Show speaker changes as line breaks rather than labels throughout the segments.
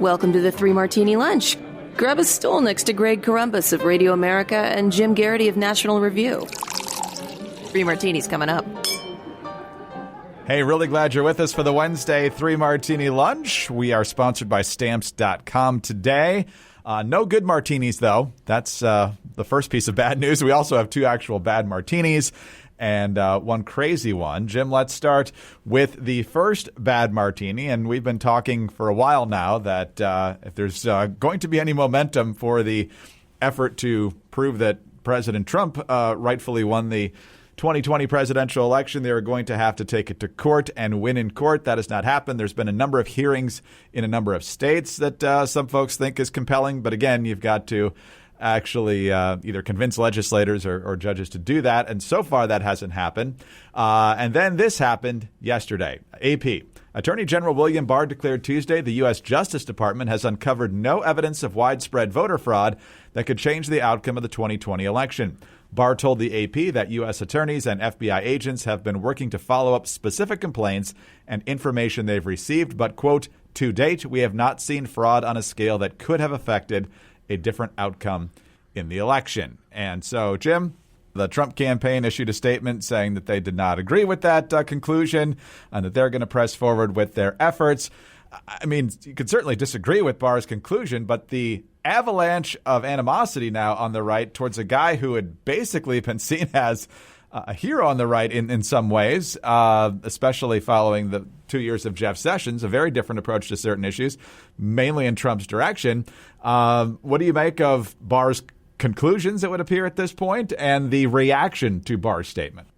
Welcome to the Three Martini Lunch. Grab a stool next to Greg Columbus of Radio America and Jim Garrity of National Review. Three Martinis coming up.
Hey, really glad you're with us for the Wednesday Three Martini Lunch. We are sponsored by Stamps.com today. No good martinis, though. That's the first piece of bad news. We also have two actual bad martinis and one crazy one. Jim, let's start with the first bad martini. And we've been talking for a while now that if there's going to be any momentum for the effort to prove that President Trump rightfully won the 2020 presidential election, they are going to have to take it to court and win in court. That has not happened. There's been a number of hearings in a number of states that some folks think is compelling. But again, you've got to actually either convince legislators or judges to do that. And so far, that hasn't happened. And then this happened yesterday. AP. Attorney General William Barr declared Tuesday the U.S. Justice Department has uncovered no evidence of widespread voter fraud that could change the outcome of the 2020 election. Barr told the AP that U.S. attorneys and FBI agents have been working to follow up specific complaints and information they've received, but, quote, to date, we have not seen fraud on a scale that could have affected a different outcome in the election. And so, Jim, the Trump campaign issued a statement saying that they did not agree with that conclusion and that they're going to press forward with their efforts. I mean, you could certainly disagree with Barr's conclusion, but the avalanche of animosity now on the right towards a guy who had basically been seen as a hero on the right in some ways, especially following the 2 years of Jeff Sessions, a very different approach to certain issues, mainly in Trump's direction. What do you make of Barr's conclusions, it would appear at this point, and the reaction to Barr's statement?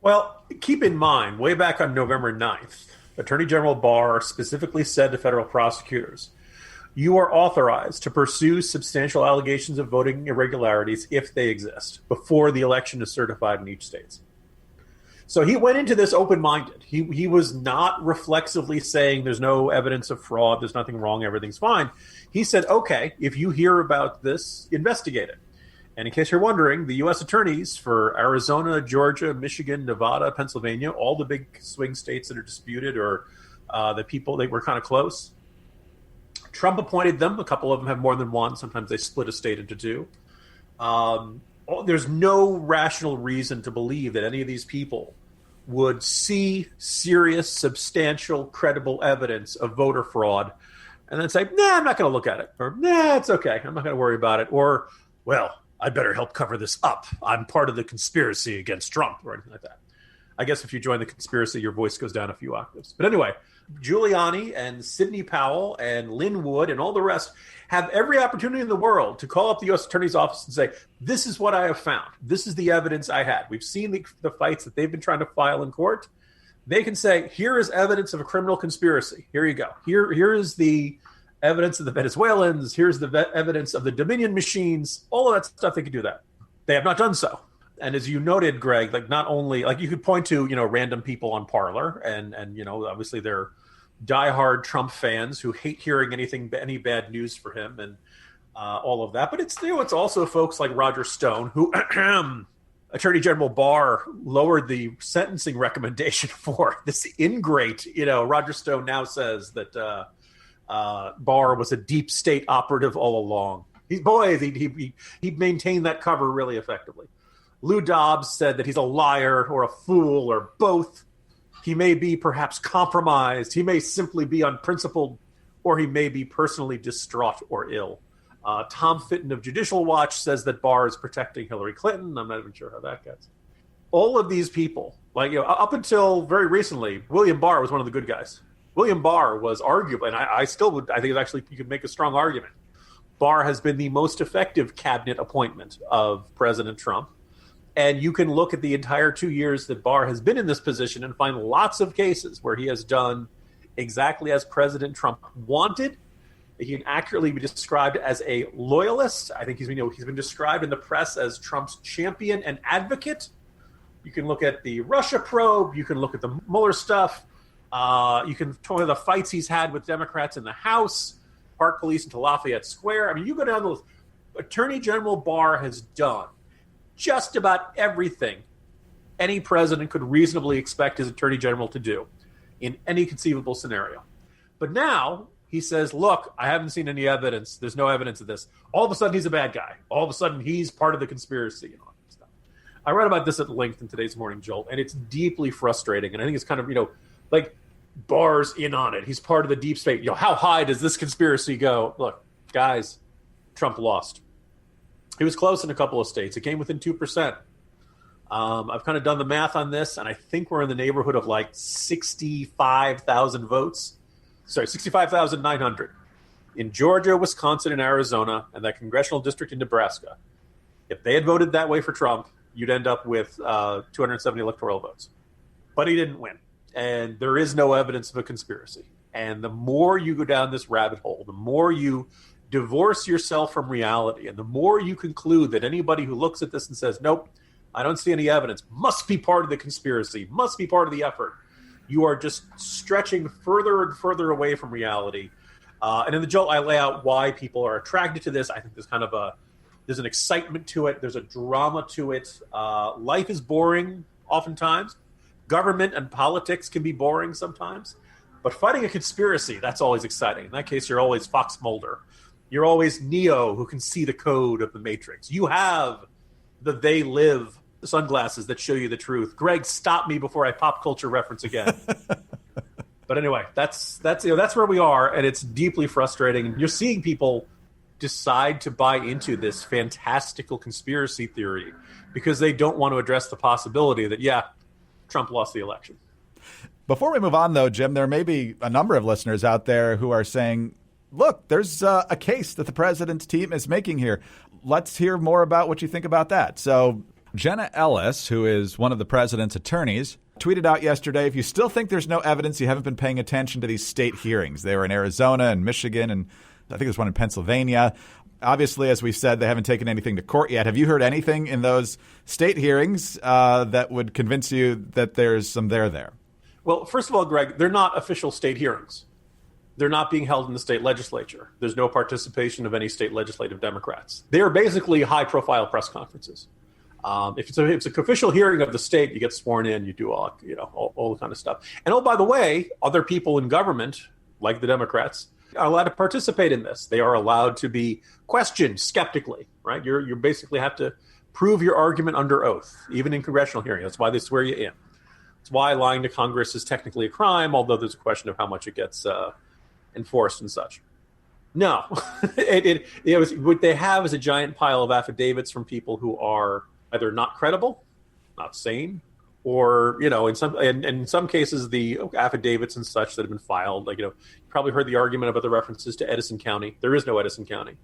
Well, keep in mind, way back on November 9th, Attorney General Barr specifically said to federal prosecutors, you are authorized to pursue substantial allegations of voting irregularities if they exist before the election is certified in each state. So he went into this open-minded. He was not reflexively saying there's no evidence of fraud, there's nothing wrong, everything's fine. He said, okay, if you hear about this, investigate it. And in case you're wondering, the U.S. attorneys for Arizona, Georgia, Michigan, Nevada, Pennsylvania, all the big swing states that are disputed or the people that were kind of close, Trump appointed them. A couple of them have more than one. Sometimes they split a state into two. There's no rational reason to believe that any of these people would see serious, substantial, credible evidence of voter fraud and then say, nah, I'm not going to look at it. Or, nah, it's okay. I'm not going to worry about it. Or, well, I'd better help cover this up. I'm part of the conspiracy against Trump or anything like that. I guess if you join the conspiracy, your voice goes down a few octaves. But anyway, Giuliani and Sidney Powell and Lynn Wood and all the rest have every opportunity in the world to call up the U.S. Attorney's Office and say, this is what I have found. This is the evidence I had. We've seen the fights that they've been trying to file in court. They can say, here is evidence of a criminal conspiracy. Here you go. Here is the evidence of the Venezuelans. Here's the evidence of the Dominion machines. All of that stuff, they could do that. They have not done so. And as you noted, Greg, like not only like you could point to, random people on Parler and obviously they're diehard Trump fans who hate hearing any bad news for him and all of that. But it's also folks like Roger Stone, who Attorney General Barr lowered the sentencing recommendation for. This ingrate, Roger Stone now says that Barr was a deep state operative all along. He maintained that cover really effectively. Lou Dobbs said that he's a liar or a fool or both. He may be perhaps compromised. He may simply be unprincipled, or he may be personally distraught or ill. Tom Fitton of Judicial Watch says that Barr is protecting Hillary Clinton. I'm not even sure how that gets. All of these people, up until very recently, William Barr was one of the good guys. William Barr was arguably, and I think it's actually, you could make a strong argument. Barr has been the most effective cabinet appointment of President Trump. And you can look at the entire 2 years that Barr has been in this position and find lots of cases where he has done exactly as President Trump wanted. He can accurately be described as a loyalist. I think he's been described in the press as Trump's champion and advocate. You can look at the Russia probe. You can look at the Mueller stuff. You can talk about the fights he's had with Democrats in the House, Park Police into Lafayette Square. I mean, you go down the list. Attorney General Barr has done just about everything any president could reasonably expect his attorney general to do in any conceivable scenario. But now, He says, look, I haven't seen any evidence. There's no evidence of this. All of a sudden, he's a bad guy. All of a sudden, he's part of the conspiracy and all that stuff. I read about this at length in today's Morning Jolt, and it's deeply frustrating. And I think it's kind of, like Barr's in on it. He's part of the deep state. How high does this conspiracy go? Look, guys, Trump lost. He was close in a couple of states. It came within 2%. I've kind of done the math on this, and I think we're in the neighborhood of like 65,000 votes. Sorry, 65,900 in Georgia, Wisconsin, and Arizona, and that congressional district in Nebraska. If they had voted that way for Trump, you'd end up with 270 electoral votes. But he didn't win, and there is no evidence of a conspiracy. And the more you go down this rabbit hole, the more you divorce yourself from reality, and the more you conclude that anybody who looks at this and says, nope, I don't see any evidence, must be part of the conspiracy, must be part of the effort. You are just stretching further and further away from reality. And in the Jolt, I lay out why people are attracted to this. I think there's an excitement to it. There's a drama to it. Life is boring oftentimes. Government and politics can be boring sometimes. But fighting a conspiracy, that's always exciting. In that case, you're always Fox Mulder. You're always Neo, who can see the code of the Matrix. You have the They Live sunglasses that show you the truth. Greg, stop me before I pop culture reference again. But anyway, that's where we are, and it's deeply frustrating. You're seeing people decide to buy into this fantastical conspiracy theory because they don't want to address the possibility that, Trump lost the election.
Before we move on, though, Jim, there may be a number of listeners out there who are saying, look, there's a case that the president's team is making here. Let's hear more about what you think about that. So Jenna Ellis, who is one of the president's attorneys, tweeted out yesterday, if you still think there's no evidence, you haven't been paying attention to these state hearings. They were in Arizona and Michigan, and I think there's one in Pennsylvania. Obviously, as we said, they haven't taken anything to court yet. Have you heard anything in those state hearings that would convince you that there's some there?
Well, first of all, Greg, they're not official state hearings. They're not being held in the state legislature. There's no participation of any state legislative Democrats. They are basically high-profile press conferences. If it's an official hearing of the state, you get sworn in, you do all the kind of stuff. And oh, by the way, other people in government, like the Democrats, are allowed to participate in this. They are allowed to be questioned skeptically, right? You basically have to prove your argument under oath, even in congressional hearings. That's why they swear you in. That's why lying to Congress is technically a crime, although there's a question of how much it gets enforced and such. No, what they have is a giant pile of affidavits from people who are either not credible, not sane, or in some cases the affidavits and such that have been filed. You probably heard the argument about the references to Edison County. There is no Edison County.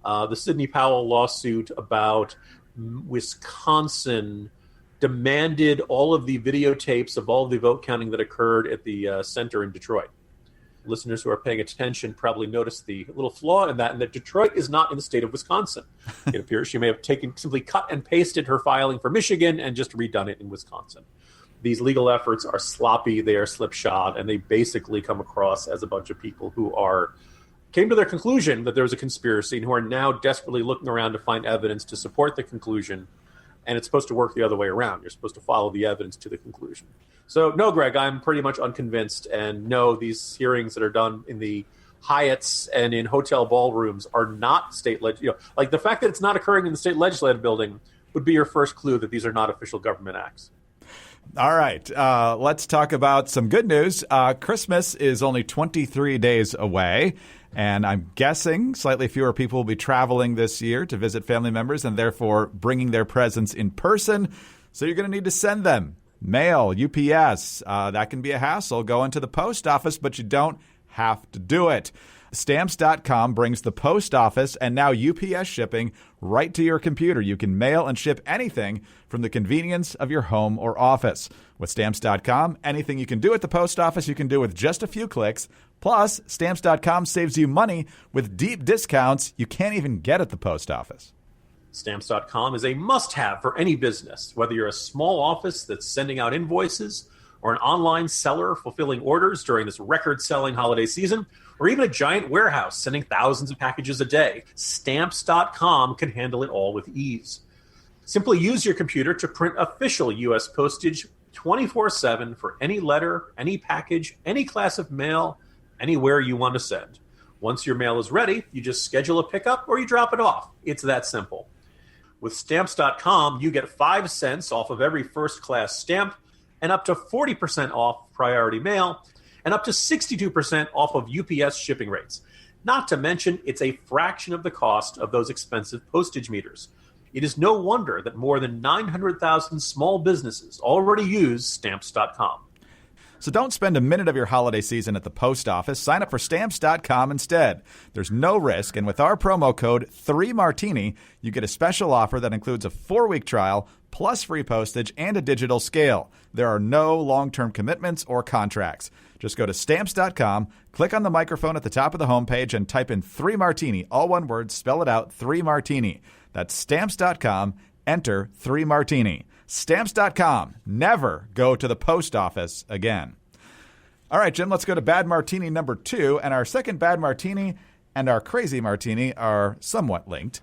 The Sidney Powell lawsuit about Wisconsin demanded all of the videotapes of all of the vote counting that occurred at the center in Detroit. Listeners who are paying attention probably noticed the little flaw in that, and that Detroit is not in the state of Wisconsin. It appears she may have simply cut and pasted her filing for Michigan and just redone it in Wisconsin. These legal efforts are sloppy, they are slipshod, and they basically come across as a bunch of people who came to their conclusion that there was a conspiracy and who are now desperately looking around to find evidence to support the conclusion. And it's supposed to work the other way around. You're supposed to follow the evidence to the conclusion. So, no, Greg, I'm pretty much unconvinced. And no, these hearings that are done in the Hyatts and in hotel ballrooms are not state like the fact that it's not occurring in the state legislative building would be your first clue that these are not official government acts.
All right. Let's talk about some good news. Christmas is only 23 days away. And I'm guessing slightly fewer people will be traveling this year to visit family members and therefore bringing their presents in person. So you're going to need to send them. Mail, UPS, that can be a hassle. Go into the post office, but you don't have to do it. Stamps.com brings the post office and now UPS shipping right to your computer. You can mail and ship anything from the convenience of your home or office. With Stamps.com, anything you can do at the post office, you can do with just a few clicks. Plus, Stamps.com saves you money with deep discounts you can't even get at the post office.
Stamps.com is a must-have for any business, whether you're a small office that's sending out invoices or an online seller fulfilling orders during this record-selling holiday season, or even a giant warehouse sending thousands of packages a day. Stamps.com can handle it all with ease. Simply use your computer to print official U.S. postage 24/7 for any letter, any package, any class of mail, anywhere you want to send. Once your mail is ready, you just schedule a pickup or you drop it off. It's that simple. With Stamps.com, you get 5 cents off of every first-class stamp and up to 40% off priority mail and up to 62% off of UPS shipping rates. Not to mention, it's a fraction of the cost of those expensive postage meters. It is no wonder that more than 900,000 small businesses already use Stamps.com.
So don't spend a minute of your holiday season at the post office. Sign up for Stamps.com instead. There's no risk, and with our promo code 3Martini, you get a special offer that includes a 4-week trial, plus free postage and a digital scale. There are no long-term commitments or contracts. Just go to Stamps.com, click on the microphone at the top of the homepage, and type in 3Martini, all one word, spell it out, 3Martini. That's Stamps.com, enter 3Martini. Stamps.com. Never go to the post office again. All right, Jim, let's go to bad martini number 2. And our second bad martini and our crazy martini are somewhat linked.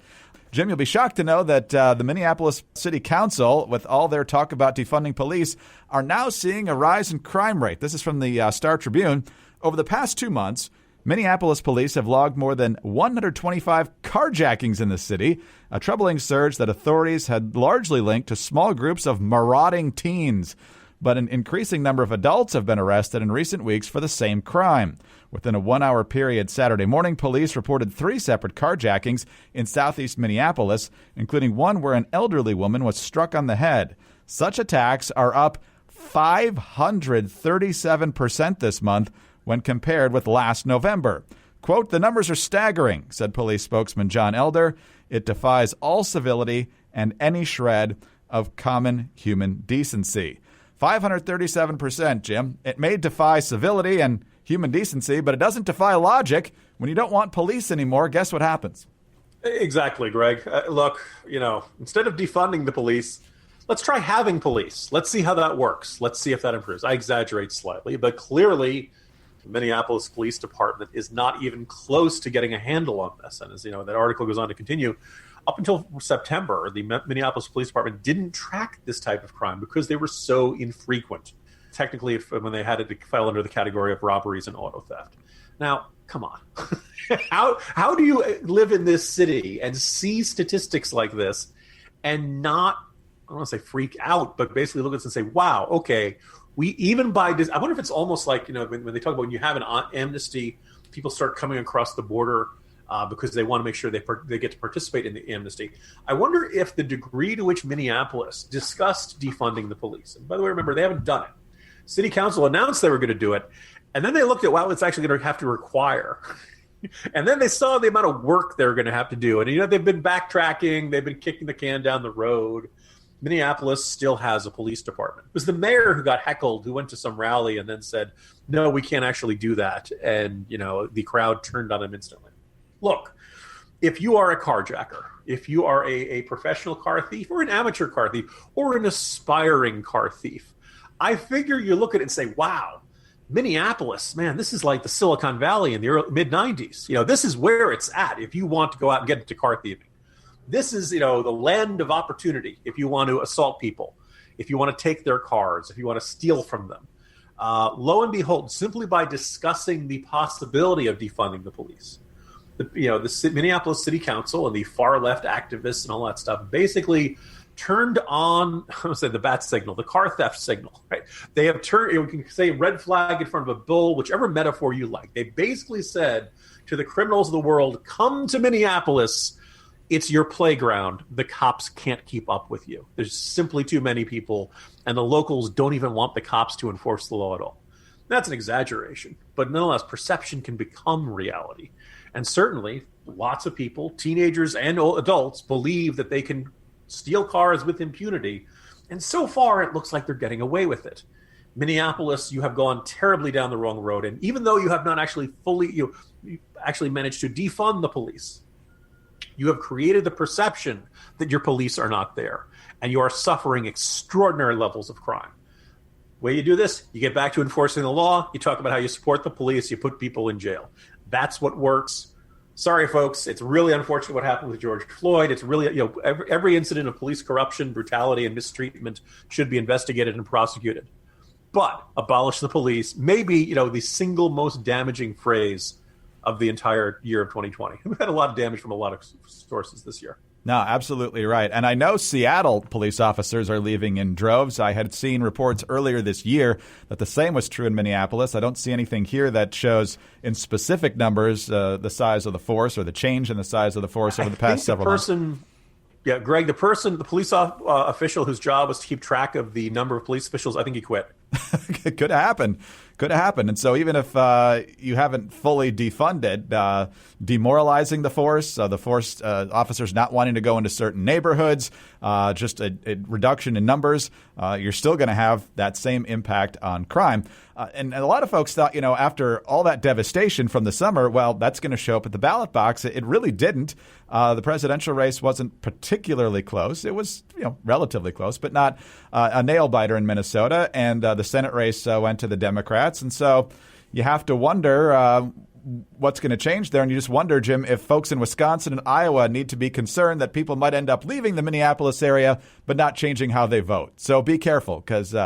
Jim, you'll be shocked to know that the Minneapolis City Council, with all their talk about defunding police, are now seeing a rise in crime rate. This is from the Star Tribune. Over the past 2 months, Minneapolis police have logged more than 125 carjackings in the city, a troubling surge that authorities had largely linked to small groups of marauding teens. But an increasing number of adults have been arrested in recent weeks for the same crime. Within a 1-hour period Saturday morning, police reported 3 separate carjackings in southeast Minneapolis, including one where an elderly woman was struck on the head. Such attacks are up 537% this month when compared with last November. Quote, "The numbers are staggering," said police spokesman John Elder. "It defies all civility and any shred of common human decency." 537%, Jim. It may defy civility and human decency, but it doesn't defy logic. When you don't want police anymore, guess what happens?
Exactly, Greg. Look, instead of defunding the police, let's try having police. Let's see how that works. Let's see if that improves. I exaggerate slightly, but clearly the Minneapolis Police Department is not even close to getting a handle on this. And as that article goes on to continue, up until September, the Minneapolis Police Department didn't track this type of crime because they were so infrequent. Technically, when they had it to file under the category of robberies and auto theft. Now, come on. How do you live in this city and see statistics like this and not, I don't want to say freak out, but basically look at this and say, wow, okay, we even by this, I wonder if it's almost like, when they talk about when you have an amnesty, people start coming across the border because they want to make sure they get to participate in the amnesty. I wonder if the degree to which Minneapolis discussed defunding the police, and by the way, remember, they haven't done it. City Council announced they were going to do it, and then they looked at, wow, it's actually going to have to require. And then they saw the amount of work they're going to have to do. And, they've been backtracking. They've been kicking the can down the road. Minneapolis still has a police department. It was the mayor who got heckled, who went to some rally and then said, no, we can't actually do that. And, the crowd turned on him instantly. Look, if you are a carjacker, if you are a professional car thief or an amateur car thief or an aspiring car thief, I figure you look at it and say, wow, Minneapolis, man, this is like the Silicon Valley in the mid-90s. This is where it's at if you want to go out and get into car thieving. This is, the land of opportunity if you want to assault people, if you want to take their cars, if you want to steal from them. Lo and behold, simply by discussing the possibility of defunding the police, the Minneapolis City Council and the far-left activists and all that stuff basically turned on, I would say, the bat signal, the car theft signal, right? They have turned, you can say red flag in front of a bull, whichever metaphor you like. They basically said to the criminals of the world, come to Minneapolis. It's your playground. The cops can't keep up with you. There's simply too many people, and the locals don't even want the cops to enforce the law at all. That's an exaggeration, but nonetheless, perception can become reality. And certainly, lots of people, teenagers and adults, believe that they can steal cars with impunity. And so far, it looks like they're getting away with it. Minneapolis, you have gone terribly down the wrong road. And even though you have not actually you actually managed to defund the police, you have created the perception that your police are not there. And you are suffering extraordinary levels of crime. Way you do this, you get back to enforcing the law. You talk about how you support the police. You put people in jail. That's what works. Sorry, folks. It's really unfortunate what happened with George Floyd. It's really, every incident of police corruption, brutality, and mistreatment should be investigated and prosecuted. But abolish the police may be, the single most damaging phrase of the entire year of 2020. We've had a lot of damage from a lot of sources this year.
No, absolutely right. And I know Seattle police officers are leaving in droves. I had seen reports earlier this year that the same was true in Minneapolis. I don't see anything here that shows in specific numbers the size of the force or the change in the size of the force over the past several months.
Yeah, Greg, the police official whose job was to keep track of the number of police officials, I think he quit.
It could happen. Could happen. And so even if you haven't fully defunded, demoralizing the force officers not wanting to go into certain neighborhoods, just a reduction in numbers, you're still going to have that same impact on crime. And a lot of folks thought, after all that devastation from the summer, well, that's going to show up at the ballot box. It really didn't. The presidential race wasn't particularly close. It was, relatively close, but not a nail biter in Minnesota. And the Senate race went to the Democrats. And so you have to wonder what's going to change there. And you just wonder, Jim, if folks in Wisconsin and Iowa need to be concerned that people might end up leaving the Minneapolis area, but not changing how they vote. So be careful, because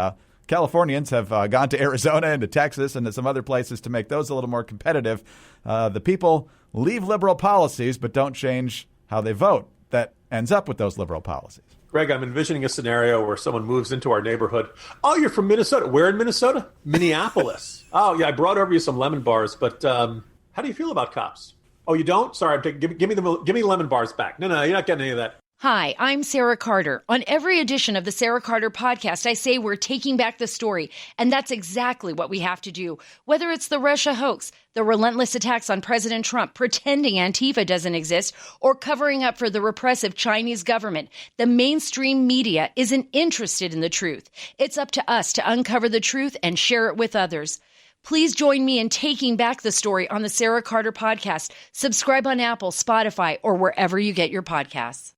Californians have gone to Arizona and to Texas and to some other places to make those a little more competitive. The people leave liberal policies, but don't change how they vote. That ends up with those liberal policies.
Greg, I'm envisioning a scenario where someone moves into our neighborhood. Oh, you're from Minnesota. Where in Minnesota? Minneapolis. Oh, yeah, I brought over you some lemon bars, but how do you feel about cops? Oh, you don't? Sorry, give me lemon bars back. No, you're not getting any of that.
Hi, I'm Sarah Carter. On every edition of the Sarah Carter podcast, I say we're taking back the story, and that's exactly what we have to do. Whether it's the Russia hoax, the relentless attacks on President Trump, pretending Antifa doesn't exist, or covering up for the repressive Chinese government, the mainstream media isn't interested in the truth. It's up to us to uncover the truth and share it with others. Please join me in taking back the story on the Sarah Carter podcast. Subscribe on Apple, Spotify, or wherever you get your podcasts.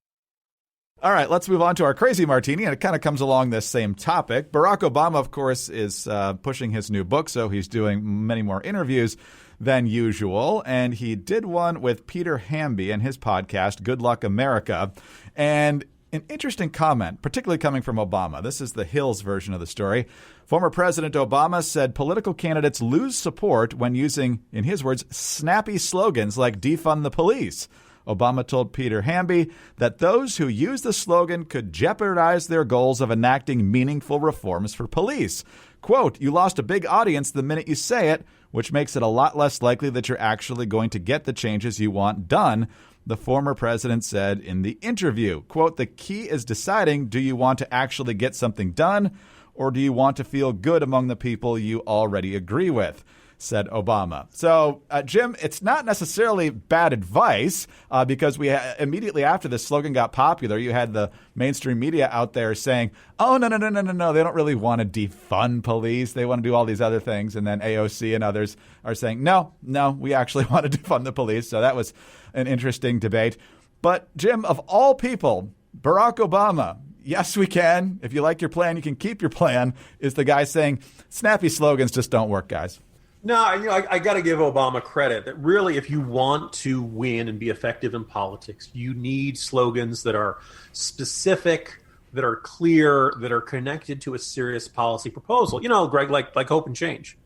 All right, let's move on to our Crazy Martini, and it kind of comes along this same topic. Barack Obama, of course, is pushing his new book, so he's doing many more interviews than usual, and he did one with Peter Hamby and his podcast, Good Luck America, and an interesting comment, particularly coming from Obama. This is the Hills version of the story. Former President Obama said political candidates lose support when using, in his words, snappy slogans like defund the police. Obama told Peter Hamby that those who use the slogan could jeopardize their goals of enacting meaningful reforms for police. Quote, "You lost a big audience the minute you say it, which makes it a lot less likely that you're actually going to get the changes you want done," the former president said in the interview. Quote, "The key is deciding, do you want to actually get something done, or do you want to feel good among the people you already agree with?" said Obama. So, Jim, it's not necessarily bad advice because we immediately after this slogan got popular, you had the mainstream media out there saying, oh, no, they don't really want to defund police. They want to do all these other things. And then AOC and others are saying, no, we actually want to defund the police. So that was an interesting debate. But, Jim, of all people, Barack Obama, yes, we can. If you like your plan, you can keep your plan, is the guy saying snappy slogans just don't work, guys.
No, I got to give Obama credit that really, if you want to win and be effective in politics, you need slogans that are specific, that are clear, that are connected to a serious policy proposal. Greg, like hope and change.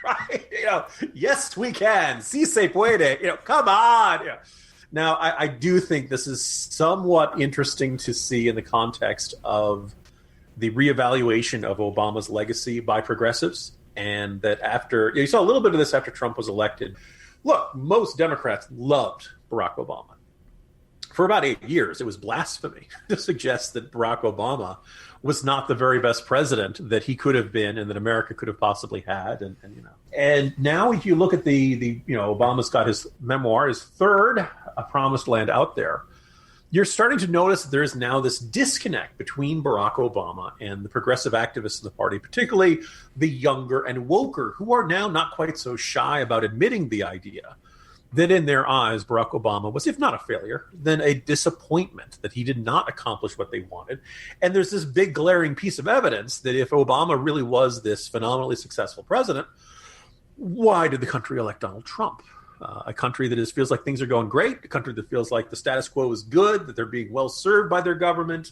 Right? Yes, we can. Si se puede. Come on. Now, I do think this is somewhat interesting to see in the context of the reevaluation of Obama's legacy by progressives, and that after you saw a little bit of this after Trump was elected. Look, most Democrats loved Barack Obama. For about 8 years, it was blasphemy to suggest that Barack Obama was not the very best president that he could have been and that America could have possibly had. And now if you look at the Obama's got his memoir, his third, A Promised Land, out there. You're starting to notice that there is now this disconnect between Barack Obama and the progressive activists in the party, particularly the younger and woker, who are now not quite so shy about admitting the idea that in their eyes, Barack Obama was, if not a failure, then a disappointment, that he did not accomplish what they wanted. And there's this big glaring piece of evidence that if Obama really was this phenomenally successful president, why did the country elect Donald Trump? A country that feels like things are going great, a country that feels like the status quo is good, that they're being well served by their government,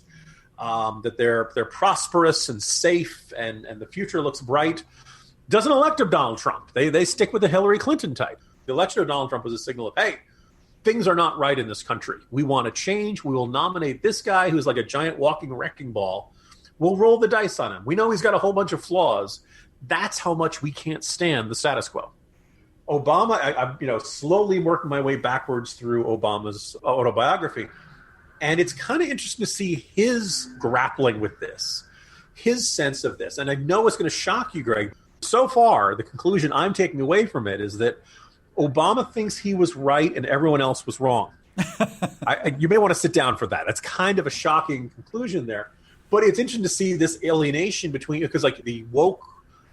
that they're prosperous and safe, and the future looks bright. doesn't elect Donald Trump. They stick with the Hillary Clinton type. The election of Donald Trump was a signal of, hey, things are not right in this country. We want to change. We will nominate this guy who's like a giant walking wrecking ball. We'll roll the dice on him. We know he's got a whole bunch of flaws. That's how much we can't stand the status quo. Obama, I'm slowly working my way backwards through Obama's autobiography. And it's kind of interesting to see his grappling with this, his sense of this. And I know it's going to shock you, Greg. So far, the conclusion I'm taking away from it is that Obama thinks he was right and everyone else was wrong. You may want to sit down for that. That's kind of a shocking conclusion there. But it's interesting to see this alienation between, because like the woke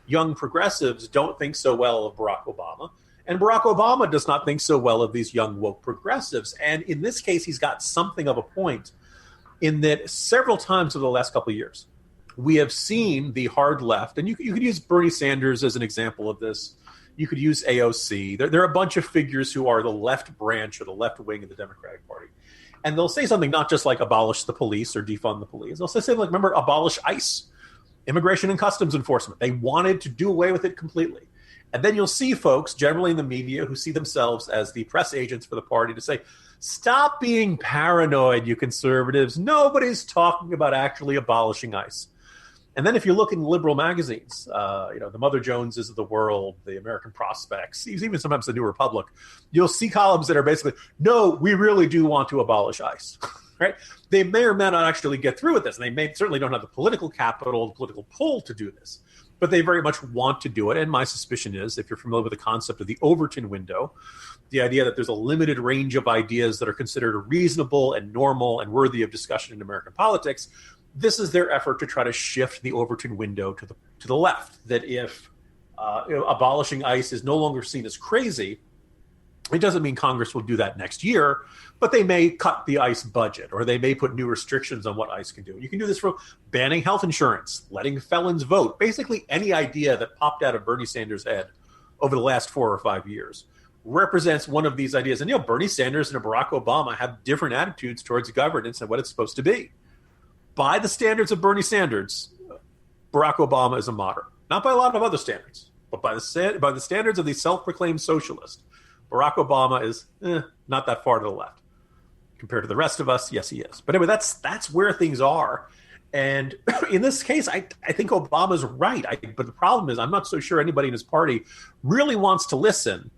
young progressives don't think so well of Barack Obama. And Barack Obama does not think so well of these young woke progressives. And in this case, he's got something of a point in that several times over the last couple of years, we have seen the hard left. And you could use Bernie Sanders as an example of this. You could use AOC. There are a bunch of figures who are the left branch or the left wing of the Democratic Party. And they'll say something not just like abolish the police or defund the police. They'll say something like, remember, abolish ICE, Immigration and Customs Enforcement. They wanted to do away with it completely. And then you'll see folks, generally in the media, who see themselves as the press agents for the party to say, stop being paranoid, you conservatives. Nobody's talking about actually abolishing ICE. And then if you look in liberal magazines, the Mother Joneses of the world, the American Prospects, even sometimes the New Republic, you'll see columns that are basically, no, we really do want to abolish ICE. Right? They may or may not actually get through with this. And they certainly don't have the political capital, the political pull to do this. But they very much want to do it. And my suspicion is, if you're familiar with the concept of the Overton window, the idea that there's a limited range of ideas that are considered reasonable and normal and worthy of discussion in American politics, this is their effort to try to shift the Overton window to the left. That if abolishing ICE is no longer seen as crazy, it doesn't mean Congress will do that next year, but they may cut the ICE budget, or they may put new restrictions on what ICE can do. You can do this from banning health insurance, letting felons vote, basically any idea that popped out of Bernie Sanders' head over the last 4 or 5 years represents one of these ideas. And, Bernie Sanders and Barack Obama have different attitudes towards governance and what it's supposed to be. By the standards of Bernie Sanders, Barack Obama is a moderate. Not by a lot of other standards, but by the standards of the self-proclaimed socialist, Barack Obama is not that far to the left. Compared to the rest of us, yes, he is. But anyway, that's where things are. And in this case, I think Obama's right. But the problem is I'm not so sure anybody in his party really wants to listen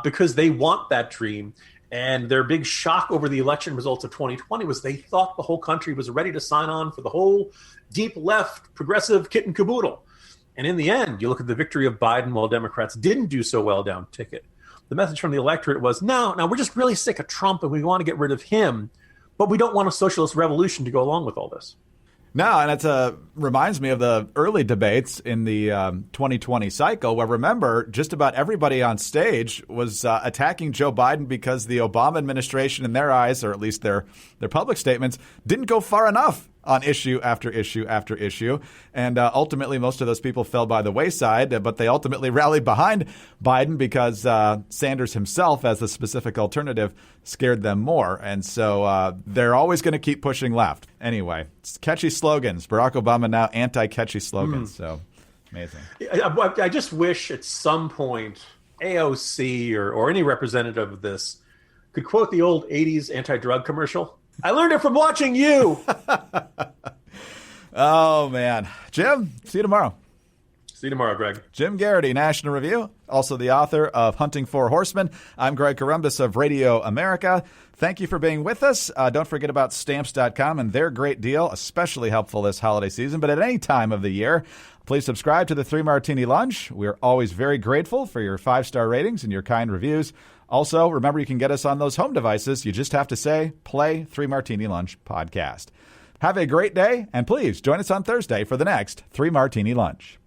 because they want that dream. And their big shock over the election results of 2020 was they thought the whole country was ready to sign on for the whole deep left progressive kit and caboodle. And in the end, you look at the victory of Biden while Democrats didn't do so well down ticket. The message from the electorate was, no, we're just really sick of Trump and we want to get rid of him, but we don't want a socialist revolution to go along with all this.
No, and it reminds me of the early debates in the 2020 cycle where, remember, just about everybody on stage was attacking Joe Biden because the Obama administration, in their eyes, or at least their public statements, didn't go far enough on issue after issue after issue. And ultimately, most of those people fell by the wayside, but they ultimately rallied behind Biden because Sanders himself, as the specific alternative, scared them more. And so they're always going to keep pushing left. Anyway, it's catchy slogans. Barack Obama now anti-catchy slogans. So amazing.
I just wish at some point AOC or any representative of this could quote the old 80s anti-drug commercial. I learned it from watching you.
Oh, man. Jim, see you tomorrow.
See you tomorrow, Greg.
Jim Garrity, National Review, also the author of Hunting for Horsemen. I'm Greg Corombos of Radio America. Thank you for being with us. Don't forget about Stamps.com and their great deal, especially helpful this holiday season, but at any time of the year. Please subscribe to the 3 Martini Lunch. We're always very grateful for your 5-star ratings and your kind reviews. Also, remember, you can get us on those home devices. You just have to say, play 3 Martini Lunch podcast. Have a great day, and please join us on Thursday for the next 3 Martini Lunch.